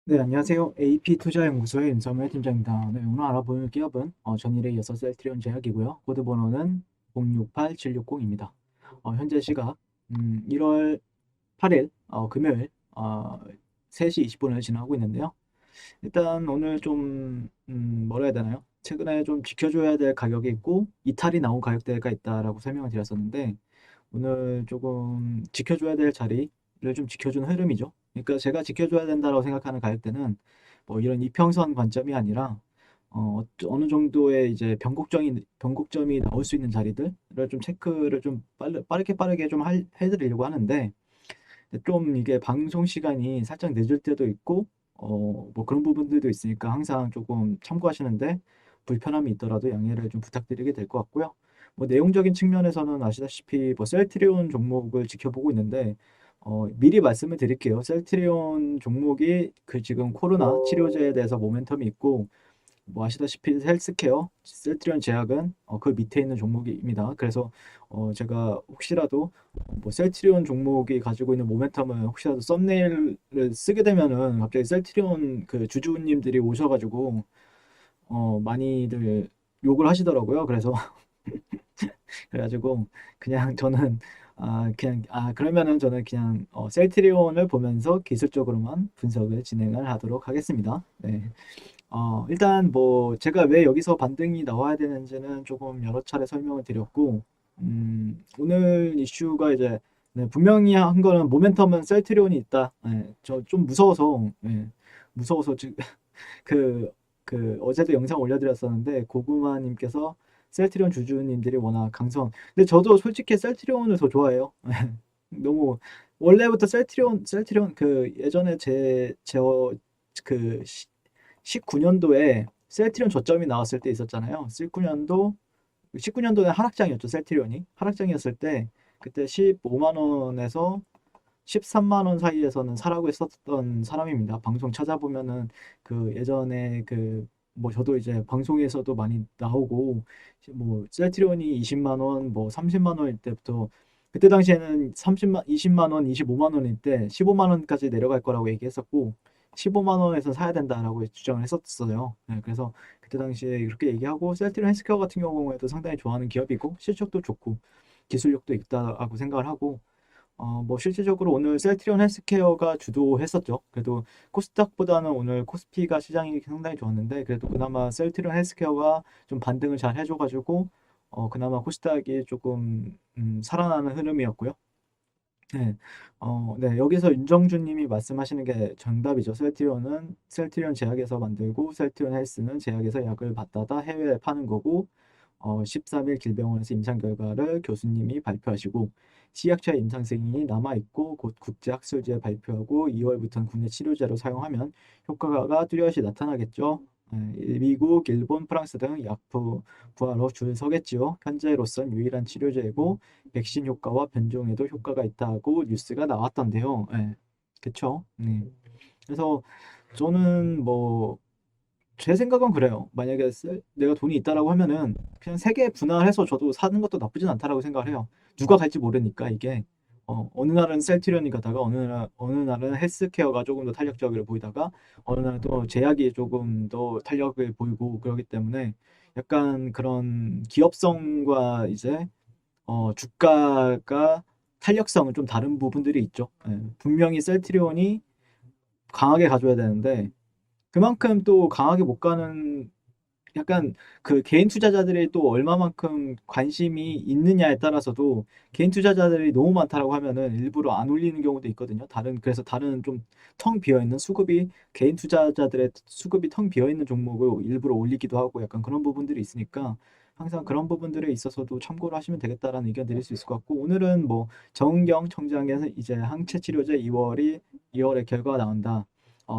네, 안녕하세요. AP투자연구소의 윤석열 팀장입니다. 네, 오늘 알아볼 기업은 전일에 이어서 셀트리온 제약이고요. 코드 번호는 068760입니다. 현재 시각 1월 8일 금요일 3시 20분을 지나고 있는데요. 일단 오늘 좀 뭐라 해야 되나요? 최근에 좀 지켜줘야 될 가격이 있고 이탈이 나온 가격대가 있다라고 설명을 드렸었는데 오늘 조금 지켜줘야 될 자리를 좀 지켜주는 흐름이죠. 그러니까 제가 지켜줘야 된다고 생각하는 가격대는 뭐 이런 이평선 관점이 아니라 어느 정도의 이제 변곡점이 나올 수 있는 자리들을 좀 체크를 좀 빠르게 좀 해드리려고 하는데 좀 이게 방송 시간이 살짝 늦을 때도 있고 뭐 그런 부분들도 있으니까 항상 조금 참고하시는데 불편함이 있더라도 양해를 좀 부탁드리게 될 것 같고요. 뭐 내용적인 측면에서는 아시다시피 뭐 셀트리온 종목을 지켜보고 있는데 미리 말씀을 드릴게요. 셀트리온 종목이 그 지금 코로나 치료제에 대해서 모멘텀이 있고 뭐 아시다시피 헬스케어, 셀트리온 제약은 그 밑에 있는 종목입니다. 그래서 제가 혹시라도 뭐 셀트리온 종목이 가지고 있는 모멘텀을 혹시라도 썸네일을 쓰게 되면은 갑자기 셀트리온 그 주주님들이 오셔가지고 많이들 욕을 하시더라고요. 그래서 그래가지고 그냥 저는 그러면은 저는 그냥 셀트리온을 보면서 기술적으로만 분석을 진행을 하도록 하겠습니다. 네. 일단 뭐 제가 왜 여기서 반등이 나와야 되는지는 조금 여러 차례 설명을 드렸고, 오늘 이슈가 이제 네, 분명히 한 거는 모멘텀은 셀트리온이 있다. 네, 저 좀 무서워서, 네, 무서워서 지금 그, 어제도 영상 올려드렸었는데 고구마님께서 셀트리온 주주님들이 워낙 근데 저도 솔직히 셀트리온을 더 좋아해요. 너무 원래부터 셀트리온 그 예전에 그 19년도에 셀트리온 저점이 나왔을 때 있었잖아요. 19년도에 하락장이었죠. 셀트리온이 하락장이었을 때 그때 15만 원에서 13만 원 사이에서는 사라고 했었던 사람입니다. 방송 찾아보면은 그 예전에 그 뭐 저도 이제 방송에서도 많이 나오고 뭐 셀트리온이 20만 원, 뭐 30만 원일 때부터 그때 당시에는 20만 원, 25만 원일 때 15만 원까지 내려갈 거라고 얘기했었고 15만 원에서 사야 된다라고 주장을 했었어요. 네, 그래서 그때 당시에 그렇게 얘기하고 셀트리온 헬스케어 같은 경우에도 상당히 좋아하는 기업이고 실적도 좋고 기술력도 있다고 생각을 하고 뭐 실질적으로 오늘 셀트리온 헬스케어가 주도했었죠. 그래도 코스닥보다는 오늘 코스피가 시장이 상당히 좋았는데 그래도 그나마 셀트리온 헬스케어가 좀 반등을 잘 해줘가지고 그나마 코스닥이 조금 살아나는 흐름이었고요. 네, 네, 여기서 윤정주님이 말씀하시는 게 정답이죠. 셀트리온 제약에서 만들고 셀트리온 헬스는 제약에서 약을 받다가 해외에 파는 거고 13일 길병원에서 임상 결과를 교수님이 발표하시고 치약처의 임상 승인이 남아있고 곧 국제학술지에 발표하고 2월부터는 국내 치료제로 사용하면 효과가 뚜렷이 나타나겠죠. 미국, 일본, 프랑스 등 약품 부하로 줄 서겠지요. 현재로선 유일한 치료제이고 백신 효과와 변종에도 효과가 있다고 뉴스가 나왔던데요. 예, 그쵸? 네. 그래서 저는 뭐 제 생각은 그래요. 만약에 내가 돈이 있다라고 하면은 그냥 세 개 분할해서 저도 사는 것도 나쁘진 않다라고 생각을 해요. 누가 갈지 모르니까 이게 어느 날은 셀트리온이 가다가 어느 날은 헬스케어가 조금 더 탄력적으로 보이다가 어느 날은 또 제약이 조금 더 탄력을 보이고 그러기 때문에 약간 그런 기업성과 이제 주가가 탄력성은 좀 다른 부분들이 있죠. 예, 분명히 셀트리온이 강하게 가줘야 되는데 그만큼 또 강하게 못 가는 약간 그 개인 투자자들이 또 얼마만큼 관심이 있느냐에 따라서도 개인 투자자들이 너무 많다라고 하면은 일부러 안 올리는 경우도 있거든요. 그래서 다른 좀 텅 비어 있는 개인 투자자들의 수급이 텅 비어 있는 종목을 일부러 올리기도 하고 약간 그런 부분들이 있으니까 항상 그런 부분들에 있어서도 참고를 하시면 되겠다라는 의견 드릴 수 있을 것 같고 오늘은 뭐 정은경 청장에서 이제 항체 치료제 2월에 결과가 나온다.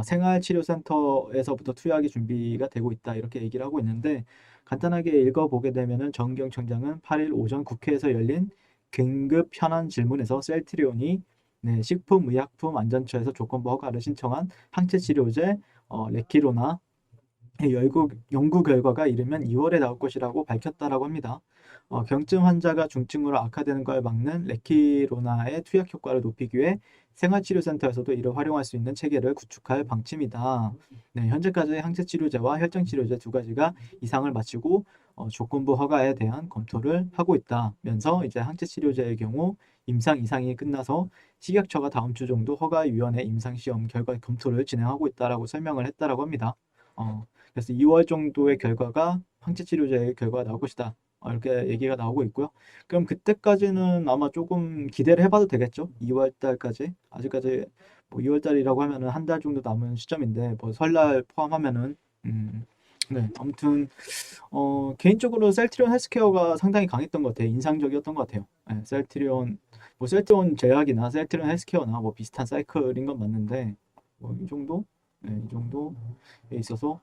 생활치료센터에서부터 투약이 준비가 되고 있다 이렇게 얘기를 하고 있는데 간단하게 읽어보게 되면은 정경청장은 8일 오전 국회에서 열린 긴급 현안 질문에서 셀트리온이 네, 식품의약품안전처에서 조건부 허가를 신청한 항체 치료제 레키로나 연구 결과가 이르면 2월에 나올 것이라고 밝혔다라고 합니다. 경증 환자가 중증으로 악화되는 걸 막는 레키로나의 투약 효과를 높이기 위해 생활치료센터에서도 이를 활용할 수 있는 체계를 구축할 방침이다. 네, 현재까지 항체치료제와 혈증치료제 두 가지가 이상을 마치고 조건부 허가에 대한 검토를 하고 있다면서 이제 항체치료제의 경우 임상 이상이 끝나서 식약처가 다음 주 정도 허가위원회 임상시험 결과 검토를 진행하고 있다라고 설명을 했다라고 합니다. 그래서 2월 정도의 결과가 항체치료제의 결과가 나올 것이다. 이렇게 얘기가 나오고 있고요. 그럼 그때까지는 아마 조금 기대를 해봐도 되겠죠? 2월 달까지. 아직까지 뭐 2월 달이라고 하면은 한 달 정도 남은 시점인데 뭐 설날 포함하면은 네, 아무튼 개인적으로 셀트리온 헬스케어가 상당히 강했던 것 같아요. 인상적이었던 것 같아요. 네, 셀트리온 제약이나 셀트리온 헬스케어나 뭐 비슷한 사이클인 건 맞는데 뭐 이 정도? 네, 이 정도에 있어서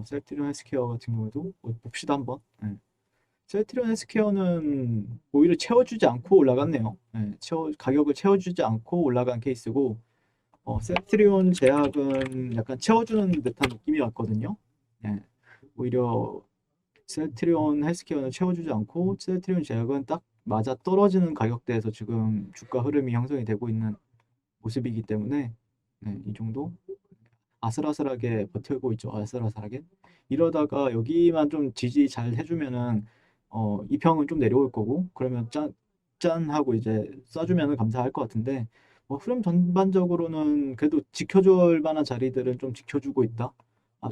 셀트리온 헬스케어 같은 경우에도 봅시다 한번. 네. 셀트리온 헬스케어는 오히려 채워주지 않고 올라갔네요. 네, 가격을 채워주지 않고 올라간 케이스고 셀트리온 제약은 약간 채워주는 듯한 느낌이 왔거든요. 네, 오히려 셀트리온 헬스케어는 채워주지 않고 셀트리온 제약은 딱 맞아 떨어지는 가격대에서 지금 주가 흐름이 형성이 되고 있는 모습이기 때문에 네, 이 정도 아슬아슬하게 버티고 있죠. 아슬아슬하게. 이러다가 여기만 좀 지지 잘 해주면은 이평은 좀 내려올 거고 그러면 짠 하고 이제 쏴주면은 감사할 것 같은데 뭐 흐름 전반적으로는 그래도 지켜줄 만한 자리들은 좀 지켜주고 있다.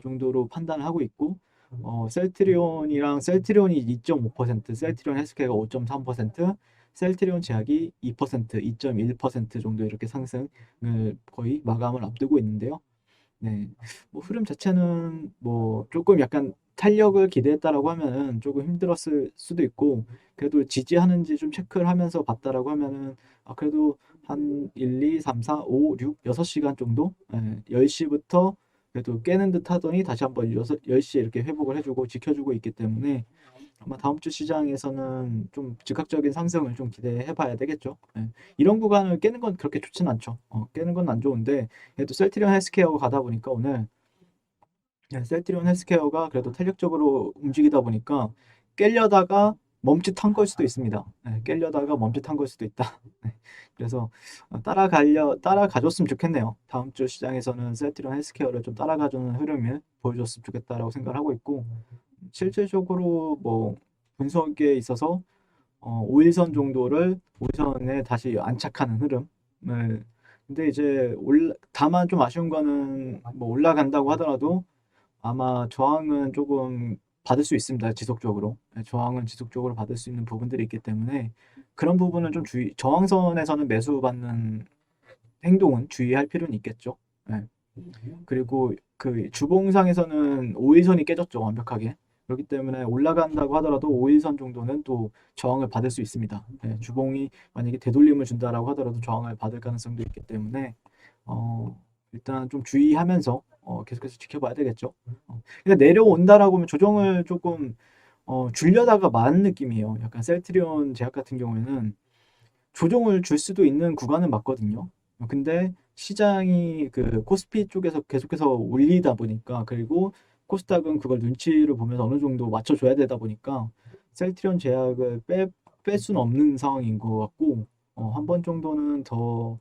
정도로 판단을 하고 있고 셀트리온이 2.5%, 셀트리온 헬스케어가 5.3%, 셀트리온 제약이 2%, 2.1% 정도 이렇게 상승을 거의 마감을 앞두고 있는데요. 네. 뭐 흐름 자체는 뭐 조금 약간 탄력을 기대했다라고 하면은 조금 힘들었을 수도 있고 그래도 지지하는지 좀 체크를 하면서 봤다라고 하면은 그래도 한 1, 2, 3, 4, 5, 6, 6시간 정도 10시부터 그래도 깨는 듯 하더니 다시 한번 10시에 이렇게 회복을 해주고 지켜주고 있기 때문에 아마 다음 주 시장에서는 좀 즉각적인 상승을 좀 기대해 봐야 되겠죠. 예. 이런 구간을 깨는 건 그렇게 좋진 않죠. 깨는 건 안 좋은데 그래도 셀트리온 헬스케어 가다 보니까 오늘 셀트리온 헬스케어가 그래도 탄력적으로 움직이다 보니까 깨려다가 멈칫한 걸 수도 있습니다. 깨려다가 멈칫한 걸 수도 있다. 그래서 따라가줬으면 좋겠네요. 다음 주 시장에서는 셀트리온 헬스케어를 좀 따라가주는 흐름을 보여줬으면 좋겠다라고 생각을 하고 있고 실질적으로 뭐 분석에 있어서 5일선 정도를 5일선에 다시 안착하는 흐름을 근데 이제 다만 좀 아쉬운 거는 뭐 올라간다고 하더라도 아마 저항은 조금 받을 수 있습니다. 지속적으로. 저항은 지속적으로 받을 수 있는 부분들이 있기 때문에 그런 부분은 좀 저항선에서는 매수받는 행동은 주의할 필요는 있겠죠. 네. 그리고 그 주봉상에서는 5일선이 깨졌죠, 완벽하게. 그렇기 때문에 올라간다고 하더라도 5일선 정도는 또 저항을 받을 수 있습니다. 주봉이 만약에 되돌림을 준다라고 하더라도 저항을 받을 가능성도 있기 때문에 일단 좀 주의하면서 계속해서 지켜봐야 되겠죠. 그러니까 내려온다라고 하면 조정을 조금 줄려다가 많은 느낌이에요. 약간 셀트리온 제약 같은 경우에는 조정을 줄 수도 있는 구간은 맞거든요. 근데 시장이 그 코스피 쪽에서 계속해서 올리다 보니까 그리고 코스닥은 그걸 눈치를 보면서 어느 정도 맞춰줘야 되다 보니까 셀트리온 제약을 뺄 수는 없는 상황인 것 같고 한 번 정도는 더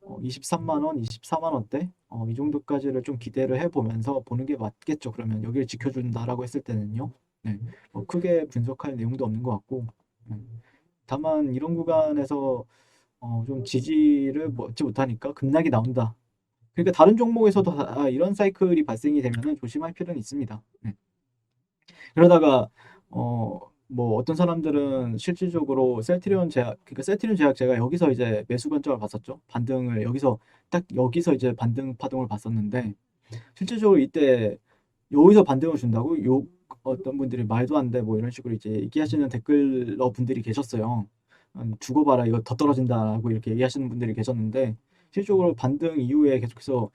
23만 원, 24만 원대 이 정도까지를 좀 기대를 해보면서 보는 게 맞겠죠. 그러면 여기를 지켜준다라고 했을 때는요. 네, 뭐 크게 분석할 내용도 없는 것 같고 네. 다만 이런 구간에서 좀 지지를 얻지 못하니까 급락이 나온다. 그러니까 다른 종목에서도 이런 사이클이 발생이 되면 조심할 필요는 있습니다. 네. 그러다가 뭐 어떤 사람들은 실질적으로 그러니까 셀트리온 제약 제가 여기서 이제 매수 관점을 봤었죠. 반등을 여기서 딱 여기서 이제 반등 파동을 봤었는데 실질적으로 이때 여기서 반등을 준다고 어떤 분들이 말도 안 돼 뭐 이런 식으로 이제 얘기하시는 댓글러 분들이 계셨어요. 두고 봐라 이거 더 떨어진다라고 이렇게 얘기하시는 분들이 계셨는데 실질적으로 반등 이후에 계속해서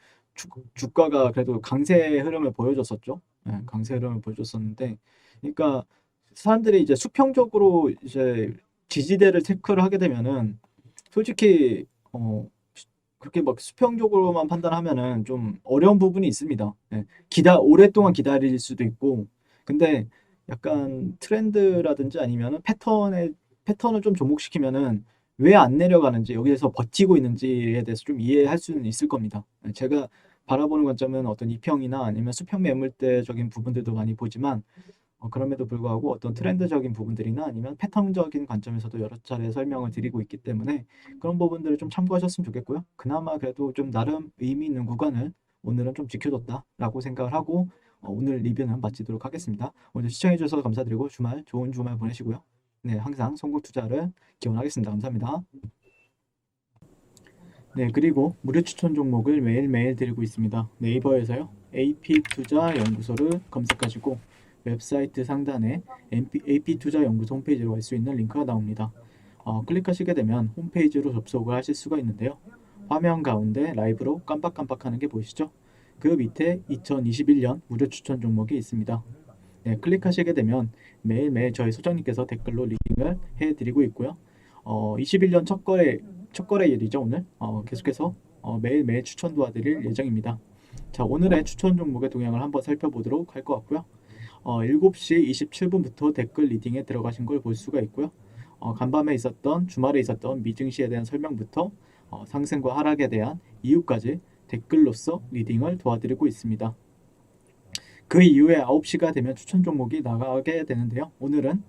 주가가 그래도 강세 흐름을 보여줬었죠. 강세 흐름을 보여줬었는데 그러니까 사람들이 이제 수평적으로 이제 지지대를 체크를 하게 되면은 솔직히 그렇게 막 수평적으로만 판단하면은 좀 어려운 부분이 있습니다. 예, 오랫동안 기다릴 수도 있고, 근데 약간 트렌드라든지 아니면은 패턴을 좀 접목시키면은 왜 안 내려가는지, 여기에서 버티고 있는지에 대해서 좀 이해할 수는 있을 겁니다. 예, 제가 바라보는 관점은 어떤 이평이나 아니면 수평 매물대적인 부분들도 많이 보지만, 그럼에도 불구하고 어떤 트렌드적인 부분들이나 아니면 패턴적인 관점에서도 여러 차례 설명을 드리고 있기 때문에 그런 부분들을 좀 참고하셨으면 좋겠고요. 그나마 그래도 좀 나름 의미 있는 구간을 오늘은 좀 지켜줬다라고 생각을 하고 오늘 리뷰는 마치도록 하겠습니다. 오늘 시청해 주셔서 감사드리고 좋은 주말 보내시고요. 네, 항상 선고 투자를 기원하겠습니다. 감사합니다. 네, 그리고 무료 추천 종목을 매일매일 드리고 있습니다. 네이버에서요. AP투자연구소를 검색하시고 웹사이트 상단에 AP투자연구소 홈페이지로 갈 수 있는 링크가 나옵니다. 클릭하시게 되면 홈페이지로 접속을 하실 수가 있는데요. 화면 가운데 라이브로 깜빡깜빡하는 게 보이시죠? 그 밑에 2021년 무료 추천 종목이 있습니다. 네, 클릭하시게 되면 매일매일 저희 소장님께서 댓글로 리딩을 해드리고 있고요. 21년 첫 거래일이죠, 오늘. 계속해서 매일매일 추천 도와드릴 예정입니다. 자, 오늘의 추천 종목의 동향을 한번 살펴보도록 할 것 같고요. 7시 27분부터 댓글 리딩에 들어가신 걸 볼 수가 있고요. 간밤에 있었던, 주말에 있었던 미증시에 대한 설명부터 상승과 하락에 대한 이유까지 댓글로서 리딩을 도와드리고 있습니다. 그 이후에 9시가 되면 추천 종목이 나가게 되는데요. 오늘은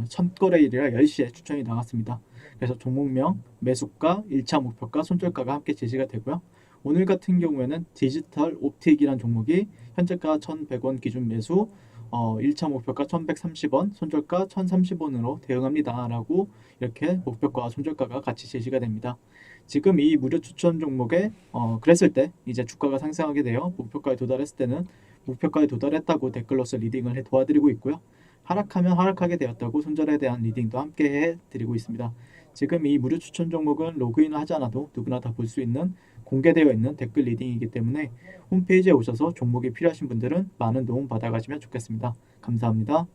첫 거래일이라 10시에 추천이 나갔습니다. 그래서 종목명, 매수가, 1차 목표가, 손절가가 함께 제시가 되고요. 오늘 같은 경우에는 디지털 옵틱이라는 종목이 현재가 1,100원 기준 매수, 1차 목표가 1,130원, 손절가 1,030원으로 대응합니다. 라고 이렇게 목표가와 손절가가 같이 제시가 됩니다. 지금 이 무료 추천 종목에 그랬을 때 이제 주가가 상승하게 되어 목표가에 도달했을 때는 목표가에 도달했다고 댓글로서 리딩을 도와드리고 있고요. 하락하면 하락하게 되었다고 손절에 대한 리딩도 함께 해드리고 있습니다. 지금 이 무료 추천 종목은 로그인을 하지 않아도 누구나 다 볼 수 있는 공개되어 있는 댓글 리딩이기 때문에 홈페이지에 오셔서 종목이 필요하신 분들은 많은 도움 받아가시면 좋겠습니다. 감사합니다.